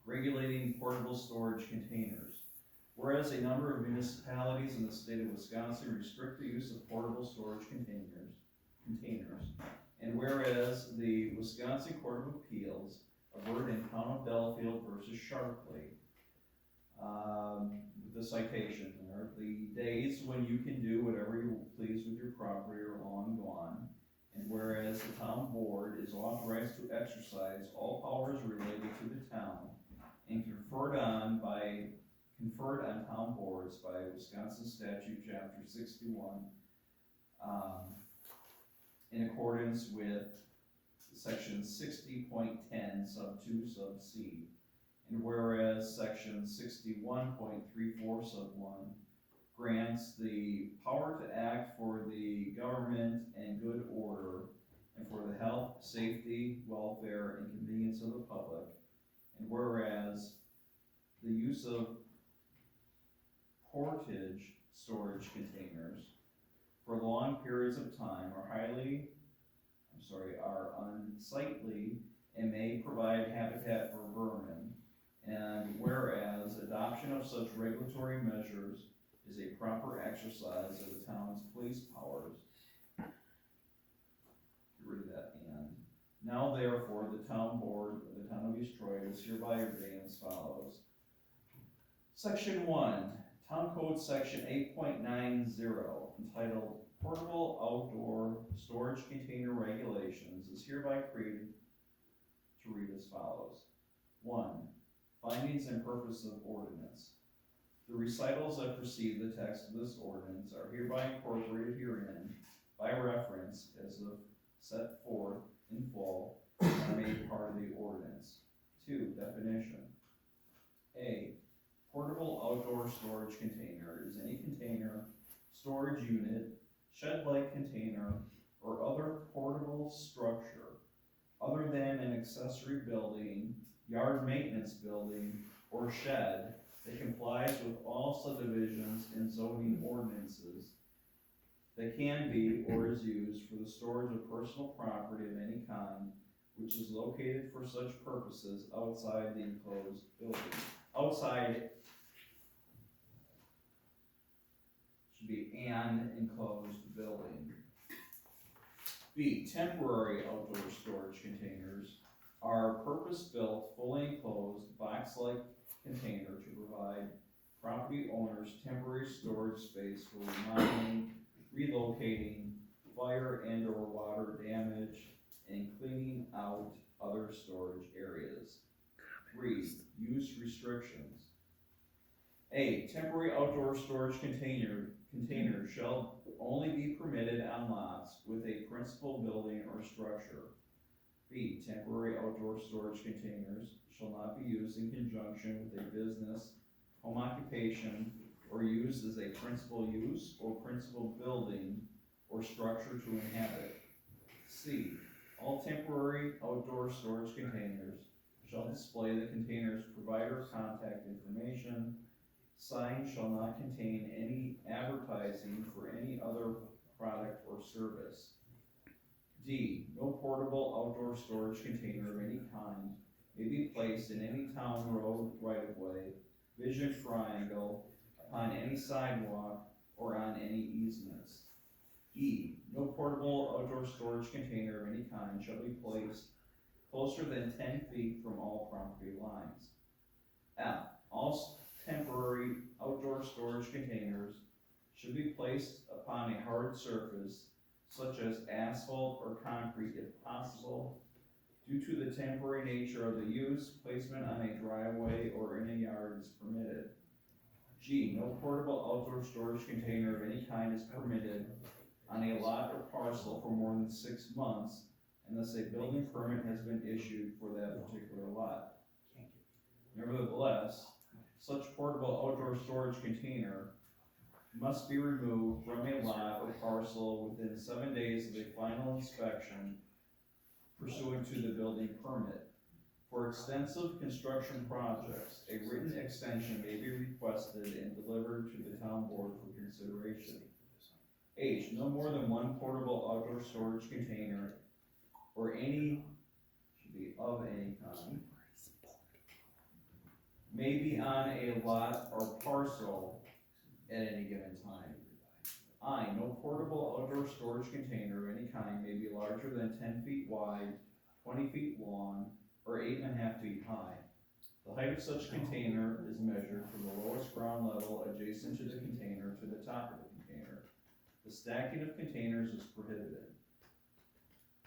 regulating portable storage containers. Whereas a number of municipalities in the state of Wisconsin restrict the use of portable storage containers, and whereas the Wisconsin Court of Appeals averred in Town of Delafield versus Sharpley, the citation there, the days when you can do whatever you please with your property are long gone. And whereas the town board is authorized to exercise all powers related to the town and conferred on town boards by Wisconsin Statute Chapter 61, in accordance with Section 60.10 sub 2 sub C. And whereas Section 61.34 sub 1 grants the power to act for the government and good order and for the health, safety, welfare, and convenience of the public. And whereas the use of portage storage containers for long periods of time are unsightly and may provide habitat for vermin. And whereas adoption of such regulatory measures is a proper exercise of the town's police powers. Get rid of that and. Now therefore, the town board of the town of East Troy is hereby ordained as follows. Section 1, Town Code Section 8.90, entitled Portable Outdoor Storage Container Regulations, is hereby created to read as follows. 1. Findings and purpose of ordinance. The recitals that precede the text of this ordinance are hereby incorporated herein by reference as of set forth in full and are made part of the ordinance. 2. Definition. A. Portable outdoor storage container is any container, storage unit, shed-like container, or other portable structure other than an accessory building, yard maintenance building, or shed that complies with all subdivisions and zoning ordinances that can be or is used for the storage of personal property of any kind, which is located for such purposes outside the enclosed building. Outside should be an enclosed building. B. Temporary outdoor storage containers are purpose-built, fully enclosed, box-like container to provide property owners temporary storage space for remodeling, relocating, fire and or water damage, and cleaning out other storage areas. 3. Use restrictions. A. Temporary outdoor storage container shall only be permitted on lots with a principal building or structure. B. Temporary outdoor storage containers shall not be used in conjunction with a business, home occupation, or used as a principal use or principal building or structure to inhabit. C. All temporary outdoor storage containers shall display the container's provider contact information. Signs shall not contain any advertising for any other product or service. D. No portable outdoor storage container of any kind may be placed in any town road right-of-way, vision triangle, upon any sidewalk, or on any easements. E. No portable outdoor storage container of any kind shall be placed closer than 10 feet from all property lines. F. All temporary outdoor storage containers should be placed upon a hard surface, such as asphalt or concrete if possible. Due to the temporary nature of the use, placement on a driveway or in a yard is permitted. G. No portable outdoor storage container of any kind is permitted on a lot or parcel for more than 6 months unless a building permit has been issued for that particular lot. Nevertheless, such portable outdoor storage container must be removed from a lot or parcel within 7 days of a final inspection pursuant to the building permit. For extensive construction projects, a written extension may be requested and delivered to the town board for consideration. H. No more than one portable outdoor storage container or any, should be of any kind, may be on a lot or parcel at any given time. I, no portable outdoor storage container of any kind may be larger than 10 feet wide, 20 feet long, or 8.5 feet high. The height of such container is measured from the lowest ground level adjacent to the container to the top of the container. The stacking of containers is prohibited.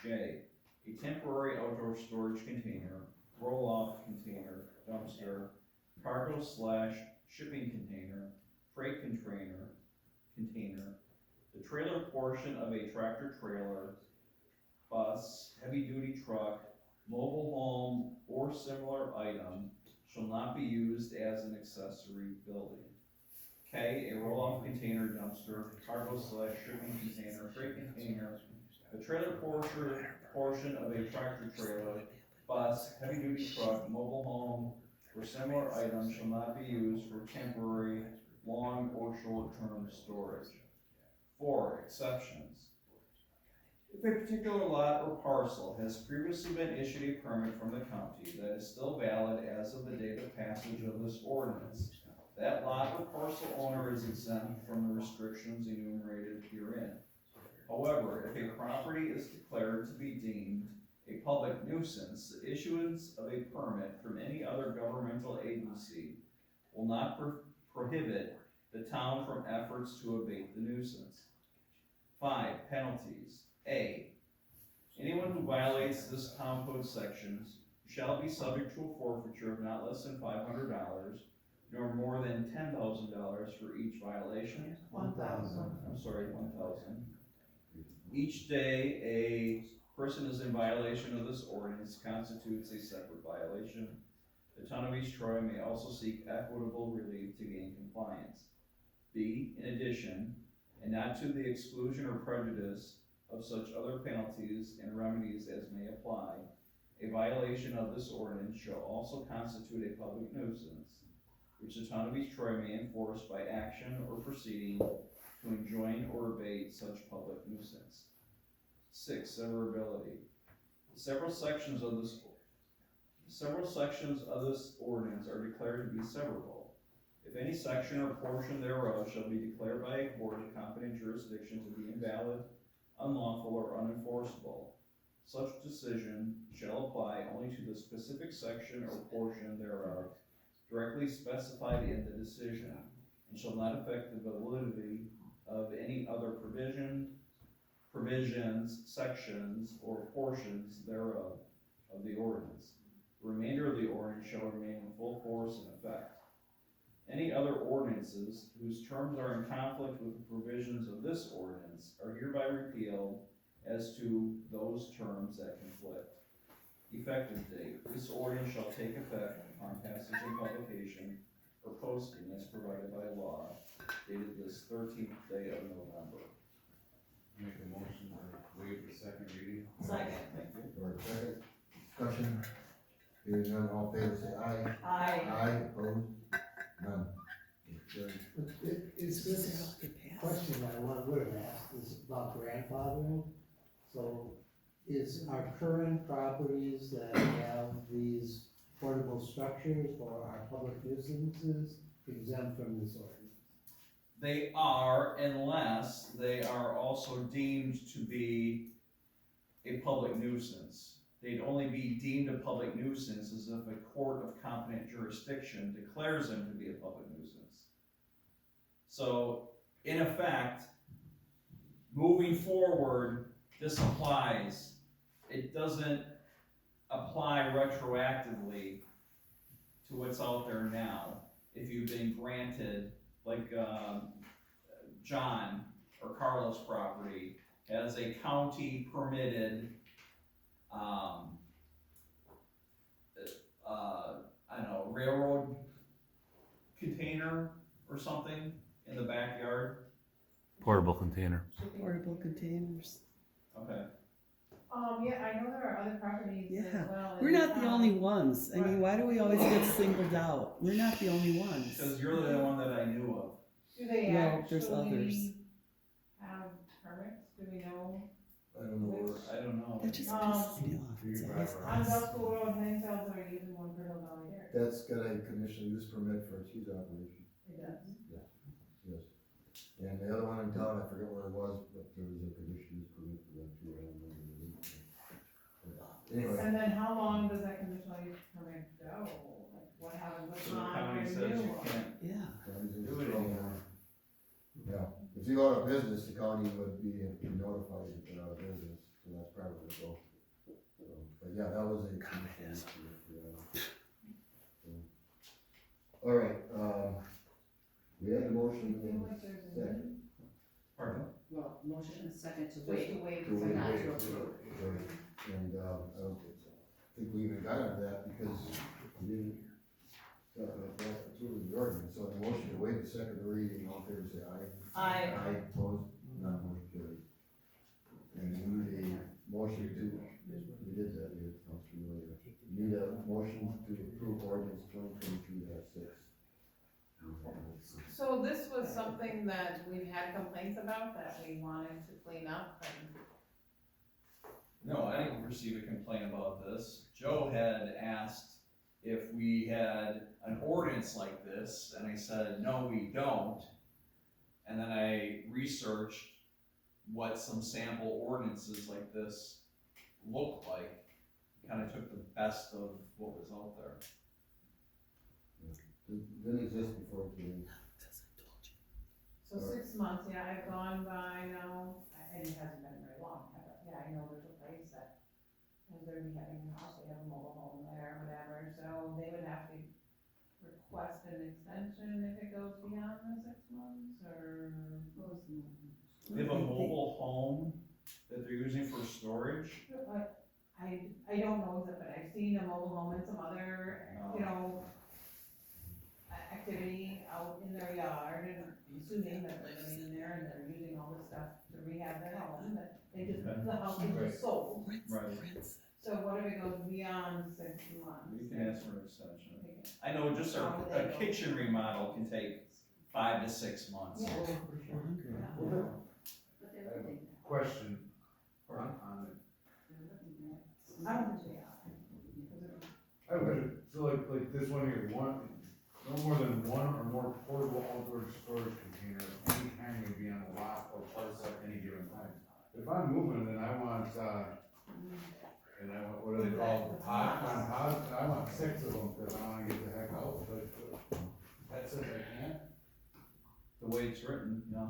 J, a temporary outdoor storage container, roll-off container, dumpster, cargo/shipping container, freight container, the trailer portion of a tractor trailer, bus, heavy-duty truck, mobile home, or similar item shall not be used as an accessory building. K, a roll-off container, dumpster, cargo/shipping container, freight container, the trailer portion of a tractor trailer, bus, heavy-duty truck, mobile home, or similar item shall not be used for temporary, long, or short-term storage. 4, exceptions. If a particular lot or parcel has previously been issued a permit from the county that is still valid as of the date of passage of this ordinance, that lot or parcel owner is exempt from the restrictions enumerated herein. However, if a property is declared to be deemed a public nuisance, the issuance of a permit from any other governmental agency will not prohibit the town from efforts to abate the nuisance. 5, penalties. A, anyone who violates this town code sections shall be subject to a forfeiture of not less than $500, nor more than $10,000 for each violation. 1,000. I'm sorry, 1,000. Each day a person is in violation of this ordinance constitutes a separate violation. The town of East Troy may also seek equitable relief to gain compliance. B, in addition, and not to the exclusion or prejudice of such other penalties and remedies as may apply, a violation of this ordinance shall also constitute a public nuisance, which the town of East Troy may enforce by action or proceeding to enjoin or abate such public nuisance. 6, severability. Several sections of this ordinance are declared to be severable. If any section or portion thereof shall be declared by a court of competent jurisdiction to be invalid, unlawful, or unenforceable, such decision shall apply only to the specific section or portion thereof directly specified in the decision, and shall not affect the validity of any other provisions, sections, or portions thereof of the ordinance. The remainder of the ordinance shall remain in full force and effect. Any other ordinances whose terms are in conflict with the provisions of this ordinance are hereby repealed as to those terms that conflict. Effective date. This ordinance shall take effect upon passage and publication or posting as provided by law, dated this 13th day of November. Make a motion to waive the second reading. Second. Thank you. Or second, discussion, hearing none, all in favor say aye. Aye. Aye, opposed, none. Carried. It's this question I would have asked is about grandfathering. So is our current properties that have these portable structures or our public nuisances exempt from this ordinance? They are, unless they are also deemed to be a public nuisance. They'd only be deemed a public nuisance as if a court of competent jurisdiction declares them to be a public nuisance. So, in effect, moving forward, this applies. It doesn't apply retroactively to what's out there now. If you've been granted, like John or Carla's property has a county permitted, I don't know, railroad container or something in the backyard. Portable container. Portable containers. Okay. Yeah, I know there are other properties as Yeah. well. We're in not the town. only ones. I mean, why do we always get singled out? We're not the only ones. Because you're the one that I knew of. Do they No, there's others. actually have permits? Do we know? I don't know where, That just Um, pisses me off. It's always On us. Bell School Road, Hensels are using one for Hill Valley there. that's got a conditional use permit for its use operation. It does. Yes. And the other one in town, I forget where it was, but there was a conditional use permit for that too, I don't remember the name. Anyway, And then how long does that conditional use permit go? Like, what happens with So the county says you can't Yeah. county's in do it control. anymore. Yeah, if you go out of business, the county would be notified that you're out of business, so that's probably the goal. So, but yeah, that was a conditional use permit for that. So, all right, we had a motion I feel in like there's a second. need. Pardon? Well, motion and second to Just wait, to wait. To for wait. not to approve. And, I don't think we even got into that because we didn't, approve the ordinance, so the motion to waive the second reading, all in favor say aye. Aye, opposed, none, motion carried. And we need a motion to, we did that, we had, we need a motion to approve ordinance 2023-6. So this was something that we've had complaints about, that we wanted to clean up, and No, I didn't receive a complaint about this. Joe had asked if we had an ordinance like this, and I said, no, we don't. And then I researched what some sample ordinances like this look like. Kinda took the best of what was out there. Didn't exist before today. so 6 months, yeah, I've gone by now, and it hasn't been very long, but yeah, I know there's a place that, and they're having a house, they have a mobile home there, whatever, so they would have to request an extension if it goes beyond the 6 months, or? They have a mobile home that they're using for storage. I don't know, but I've seen a mobile home and some other, you know, activity out in their yard, and I'm assuming that they're living in there and they're using all this stuff to rehab their home, that they just, the house is just sold. Right. So what if it goes beyond 6 months? You can ask for an extension. Okay. I know just a kitchen remodel can take 5 to 6 months. Yeah. Well, But they're living there. Question Or- on it. They're living there. I don't think they are. I would, so like this one here, no more than one or more portable outdoor storage containers of any kind may be on a lot or parcel at any given time. If I'm moving and I want, what do they call them, pods, I want 6 of them, cause I wanna get the heck out, but that says I can't. The way it's written, yeah.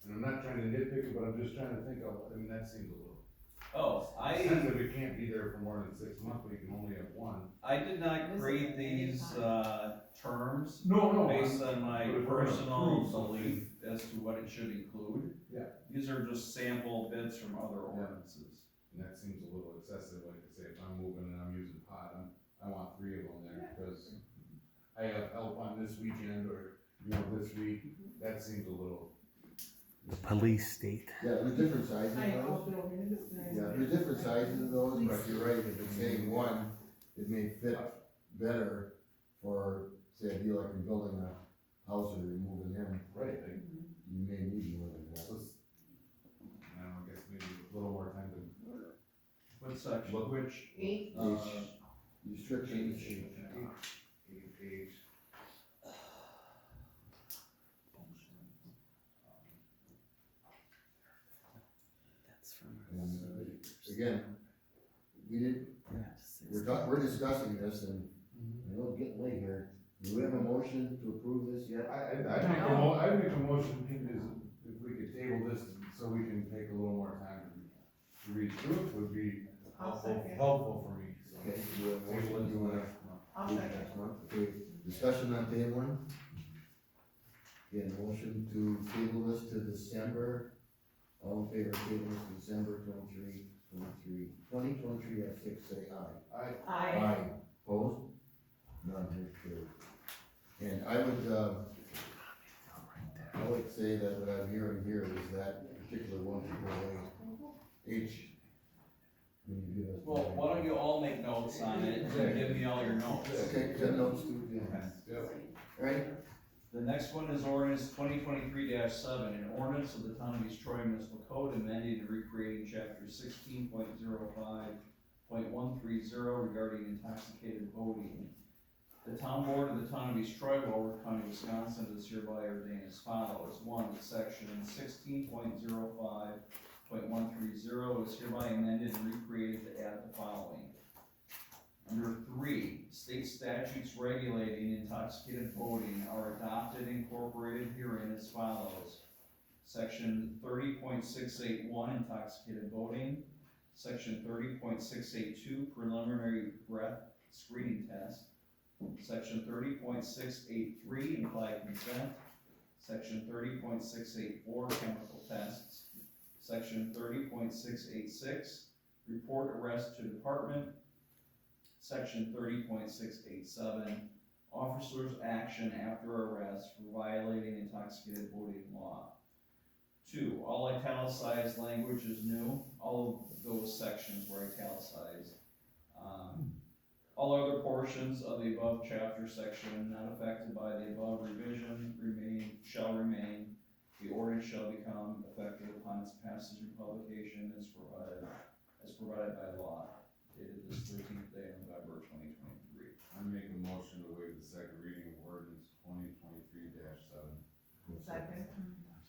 And I'm not trying to nitpick it, but I'm just trying to think of, I mean, that seems a little. Oh, Says that it can't be there for more than 6 months, but you can only have one. I did not create these, terms No, based on my but if we're gonna personal approve something- belief as to what it should include. Yeah. These are just sample bits from other ordinances. And that seems a little excessive, like I say, if I'm moving and I'm using pot, I want 3 of them there, because I have help on this weekend, or, this week, that seems a little. Police state. Yeah, there's different sizes I of those. know, building is very. Yeah, there's different sizes of those, but you're right, if it's saying one, it may fit better for, say, a deal like you're building a house or you're moving in, Right. you may need more than that. I don't know, I guess maybe a little more time to. What section? Which? 8. Restrictions. Page. That's from. And, again, we did, we're discussing this and I know it's getting late here. Do we have a motion to approve this yet? I make a motion, if we could table this so we can take a little more time to read through it, would be I'll second. helpful for me, so. Okay, do we have a motion to, I'll do second. next month? Okay, discussion on tabling. Again, motion to table this to December. All in favor of table this to December 2023 at 6, say aye. I. Opposed? None, motion carried. And I would say that what I'm hearing here is that particular one should go away. H. When you give us. Well, why don't you all make notes on it and give me all your notes? Okay, 10 notes too, yeah. Yep. Alright, The next one is ordinance 2023-7, an ordinance of the Town of East Troy Municipal Code amending and recreating chapter 16.05.130 regarding intoxicated voting. The town board of the town of East Troy, Walworth County, Wisconsin, is hereby ordained as follows. One, section 16.05.130 is hereby amended and recreated to add the following. Under 3, state statutes regulating intoxicated voting are adopted and incorporated herein as follows. Section 30.681, intoxicated voting. Section 30.682, preliminary breath screening test. Section 30.683, implied consent. Section 30.684, chemical tests. Section 30.686, report arrest to department. Section 30.687, officer's action after arrest for violating intoxicated voting law. 2, all italicized language is new. All of those sections were italicized. All other portions of the above chapter section not affected by the above revision shall remain. The ordinance shall become effective upon its passage and publication as provided by law, dated this 13th day of November 2023. I make a motion to waive the second reading of ordinance 2023-7. Second.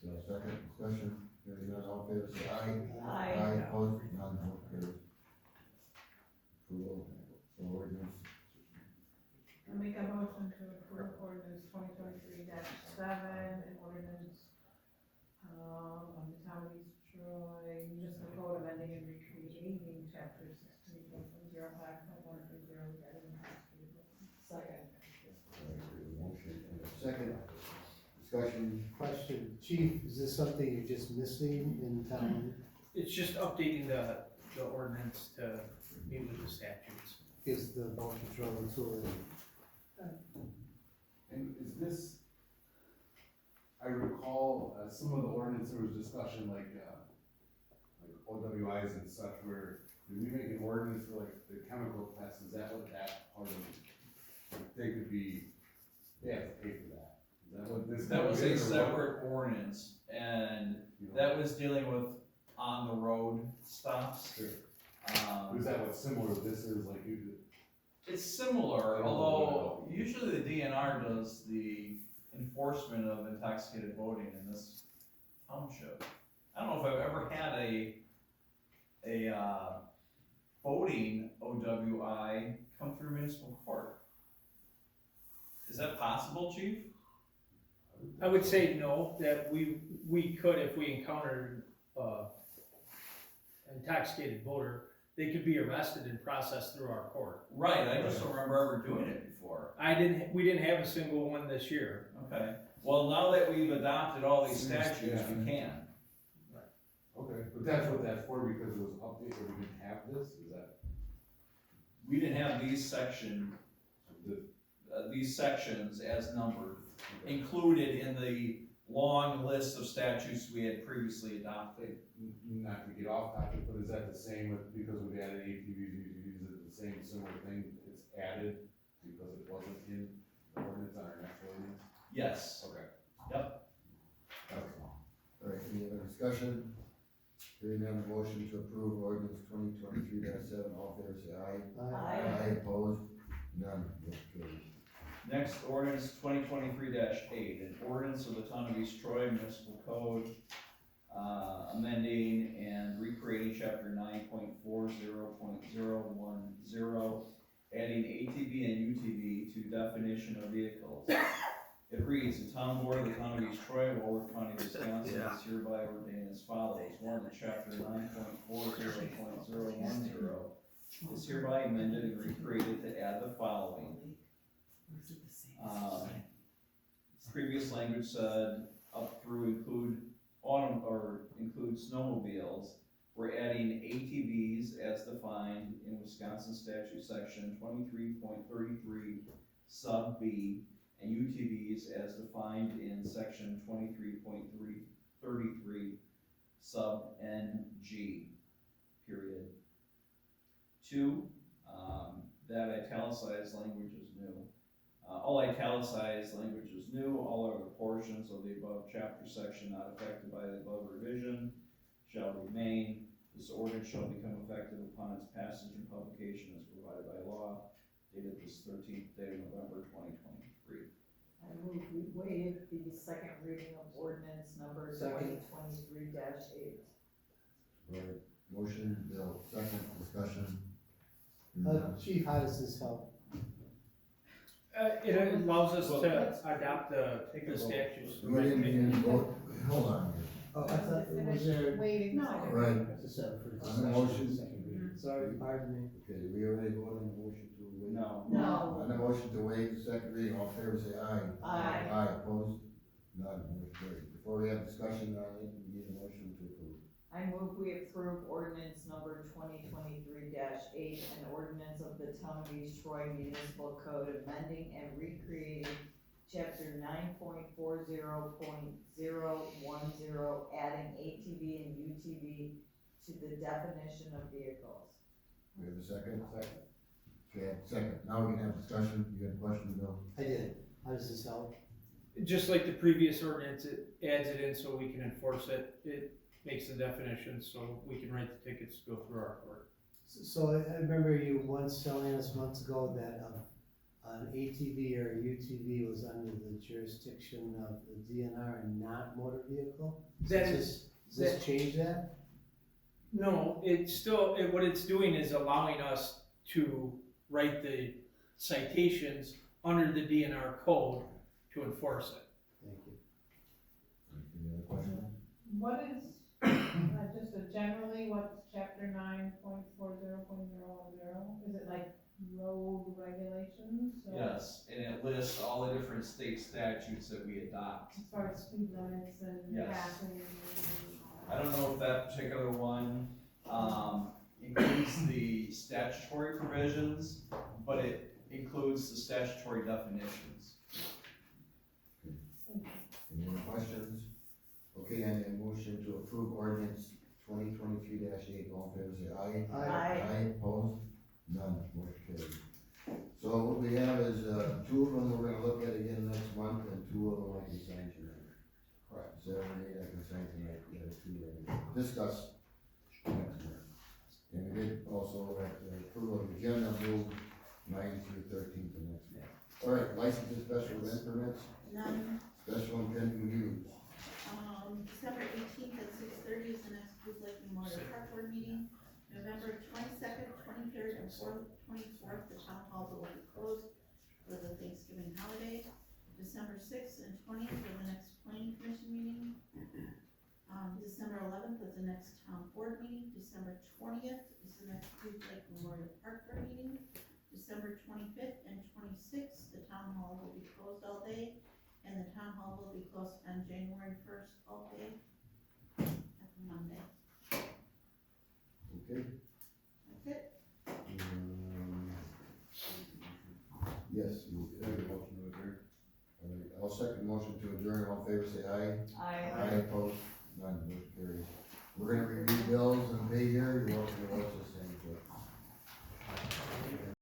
So second discussion, hearing none, all in favor, say aye. Aye. Opposed, none, motion carries. Approval of ordinance. I make a motion to approve ordinance 2023-7, and ordinance, of the town of East Troy, municipal code amending and recreating chapter 16.05.130 regarding intoxicated voting. Second. Motion and a second, discussion, Question, chief, is this something you're just missing in town? It's just updating the ordinance to meet with the statutes. Is the boat patrol and tour? And is this, I recall, some of the ordinance, there was discussion like OWIs and such, where, did we make an ordinance for like the chemical test, is that what that part of, they could be, they have to pay for that? Is that what this? That was a is, or what? separate ordinance, and You know, that was dealing with on the road stops. Sure. Is that what similar to this is, like you did? It's similar, although usually the DNR does the enforcement of intoxicated voting in this township. I don't know if I've ever had a voting OWI come through municipal court. Is that possible, chief? I would say no, that we could, if we encountered, intoxicated voter, they could be arrested and processed through our court. Right, I just don't remember ever doing it before. We didn't have a single one this year. Okay, well, now that we've adopted all these statutes, we can. Okay, but that's what that's for, because it was updated, or we didn't have this, is that? We didn't have these sections as numbered, included in the long list of statutes we had previously adopted. Not to get off topic, but is that the same with, because we've added ATVs, UTVs, is it the same similar thing, it's added because it wasn't in the ordinance on our next ordinance? Yes. Okay. Yep. That was all. alright, any other discussion? Hearing none, motion to approve ordinance 2023-7, all in favor, say aye. Aye. Opposed, none, motion carries. Next, ordinance 2023-8, an ordinance of the town of East Troy Municipal Code, amending and recreating chapter 9.40.010, adding ATV and UTV to definition of vehicles. It reads, the town board of the town of East Troy, Walworth County, Wisconsin, is hereby ordained as follows. 1, chapter 9.40.010 is hereby amended and recreated to add the following. Previous language said up through include snowmobiles. We're adding ATVs as defined in Wisconsin statute section 23.33 sub B, and UTVs as defined in section 23.33 sub NG, period. 2, that italicized language is new. All italicized language is new. All other portions of the above chapter section not affected by the above revision shall remain. This ordinance shall become effective upon its passage and publication as provided by law, dated this 13th day of November 2023. I move we waive the second reading of ordinance number Second. 2023-8. Right, motion, Bill, second, discussion. Chief, how does this help? It allows us Well, to adopt the take a vote. statutes. We didn't even vote, hold on here. Oh, I thought, was there, Waiving the No. second Right. reading. it's a separate for On the discussion, motion. second reading. Sorry, pardon me. Okay, we already voted on the motion to waive. No. No. On the motion to waive the second reading, all in favor say aye. Aye. Aye, opposed? None, motion carried. Before we have discussion on it, we need a motion to approve. I move we approve ordinance number 2023-8, an ordinance of the Town of East Troy Municipal Code amending and recreating chapter 9.40.010, adding ATV and UTV to the definition of vehicles. We have a second? Second. Okay, second. Now we can have discussion. You got a question, Bill? I did. How does this help? Just like the previous ordinance, it adds it in so we can enforce it. It makes the definition so we can write the tickets to go through our court. So I remember you once telling us months ago that an ATV or a UTV was under the jurisdiction of the DNR and not motor vehicle? That Does this change that? No, it's still, what it's doing is allowing us to write the citations under the DNR code to enforce it. Thank you. Any other questions? What is, just generally, what's chapter 9.40.010? Is it like road regulations? or Yes, and it lists all the different state statutes that we adopt. As far as speed limits and Yes. passing and all I don't know if that particular one, includes the statutory provisions, but it includes the statutory definitions. Any other questions? Okay, I need a motion to approve ordinance 2023-8. All in favor say aye. Aye. Aye, opposed? None, motion carried. So what we have is, two of them we're gonna look at again next month, and two of them I can sign tonight. Correct. 7 and 8 I can sign tonight, the other two I can discuss next month. And we did also at the approval of the agenda, move 9 through 13 to next month. All right, licenses, special event permits, None. special intent use. December 18th at 6:30 is the next Blue Lake Memorial Park Board meeting. November 22nd, 23rd, and 24th, the town hall will be closed for the Thanksgiving holiday. December 6th and 20th are the next planning commission meeting. December 11th is the next town board meeting. December 20th is the next Blue Lake Memorial Park Board meeting. December 25th and 26th, the town hall will be closed all day, and the town hall will be closed on January 1st all day, every Monday. Okay. That's it. Yes, you have a motion to adjourn. All right, I'll second motion to adjourn, all in favor say aye. Aye. Aye, opposed, none, motion carries. We're gonna